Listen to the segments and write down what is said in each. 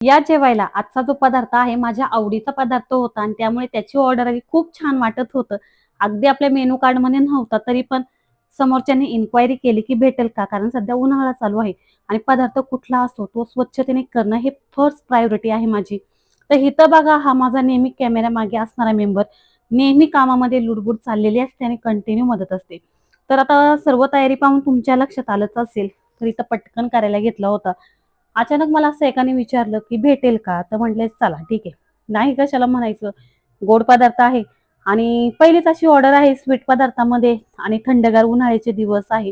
या जेवायला आजचा जो पदार्थ आहे माझ्या आवडीचा पदार्थ होता आणि त्यामुळे त्याची ऑर्डर आली. खूप छान वाटत होतं. अगदी आपल्या मेनू कार्डमध्ये नव्हता तरी पण समोरच्याने इन्क्वायरी केली की भेटेल का? कारण सध्या उन्हाळा चालू आहे आणि पदार्थ कुठला असो तो स्वच्छतेने करणं हे फर्स्ट प्रायोरिटी आहे माझी. तर इथं बघा हा माझा नेहमी कॅमेरामागे असणारा मेंबर नेहमी कामामध्ये लुडबुड चाललेली असते आणि कंटिन्यू मदत असते. तर आता सर्व तयारी पाहून तुमच्या लक्षात आलंच असेल, तर इथं पटकन करायला घेतला होता. अचानक मला असं एकाने विचारलं, की "भेटेल का?" तर म्हटले, "चला ठीक आहे." नाही कशाला म्हणायचं. गोड पदार्थ आहे आणि पहिलीच अशी ऑर्डर आहे स्वीट पदार्थामध्ये आणि थंडगार उन्हाळ्याचे दिवस आहे.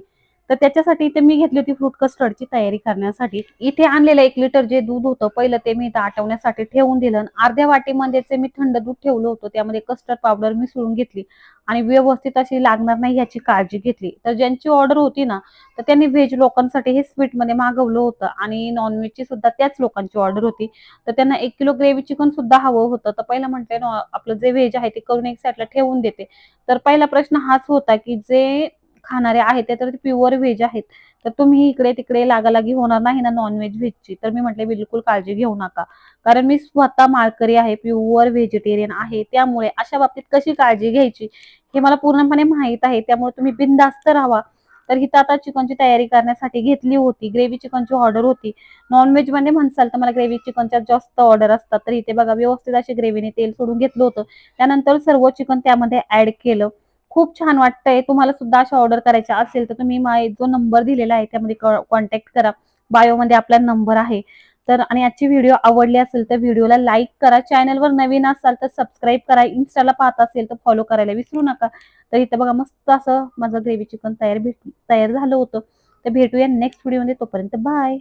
तर त्याच्यासाठी इथे मी घेतली होती फ्रूट कस्टर्डची तयारी करण्यासाठी. इथे आणलेलं 1 लिटर जे दूध होतं, पहिलं ते मी इथं आटवण्यासाठी ठेवून दिलं आणि अर्ध्या वाटीमध्येच मी थंड दूध ठेवलं होतं. त्यामध्ये कस्टर्ड पावडर मिसळून घेतली आणि व्यवस्थित अशी लागणार नाही याची काळजी घेतली. तर ज्यांची ऑर्डर होती ना, तर त्यांनी व्हेज लोकांसाठी हे स्वीटमध्ये मागवलं होतं आणि नॉन-व्हेजची सुद्धा त्याच लोकांची ऑर्डर होती. तर त्यांना 1 किलो ग्रेव्ही चिकन सुद्धा हवं होतं. तर पहिलं म्हटलं आपलं जे व्हेज आहे ते करून एक साईडला ठेवून देते. तर पहिला प्रश्न हाच होता, की जे खाणारे आहेत ते तर प्युअर व्हेज आहेत. तर तुम्ही इकडे-तिकडे लागालागी होणार नाही ना नॉन-व्हेज, व्हेजची? तर मी म्हटले, "बिलकुल काळजी घेऊ नका." कारण मी स्वतः माळकरी आहे, प्युअर व्हेजिटेरियन आहे. त्यामुळे अशा बाबतीत कशी काळजी घ्यायची हे मला पूर्णपणे माहीत आहे. त्यामुळे तुम्ही बिनधास्त राहावा. तर इथं आता चिकनची तयारी करण्यासाठी घेतली होती. ग्रेव्ही चिकनची ऑर्डर होती. नॉन-व्हेजमध्ये म्हणसाल तर मला ग्रेव्ही चिकनच्या जास्त ऑर्डर असतात. तर इथे बघा व्यवस्थित अशी ग्रेव्हीने तेल सोडून घेतलं होतं. त्यानंतर सर्व चिकन त्यामध्ये ॲड केलं. खूप छान वाटतंय. तुम्हाला सुद्धा अशा ऑर्डर करायच्या असेल तर तुम्ही जो नंबर दिलेला आहे त्यामध्ये कॉन्टॅक्ट करा. बायोमध्ये आपला नंबर आहे. तर आणि आजची व्हिडिओ आवडली असेल तर व्हिडिओला लाईक करा. चॅनलवर नवीन असाल तर सबस्क्राईब करा. Instaला पाहत असेल तर फॉलो करायला विसरू नका. तर इथं बघा मस्त असं माझं ग्रेव्ही चिकन तयार झालं होतं. तर भेटूया नेक्स्ट व्हिडिओमध्ये. तोपर्यंत बाय.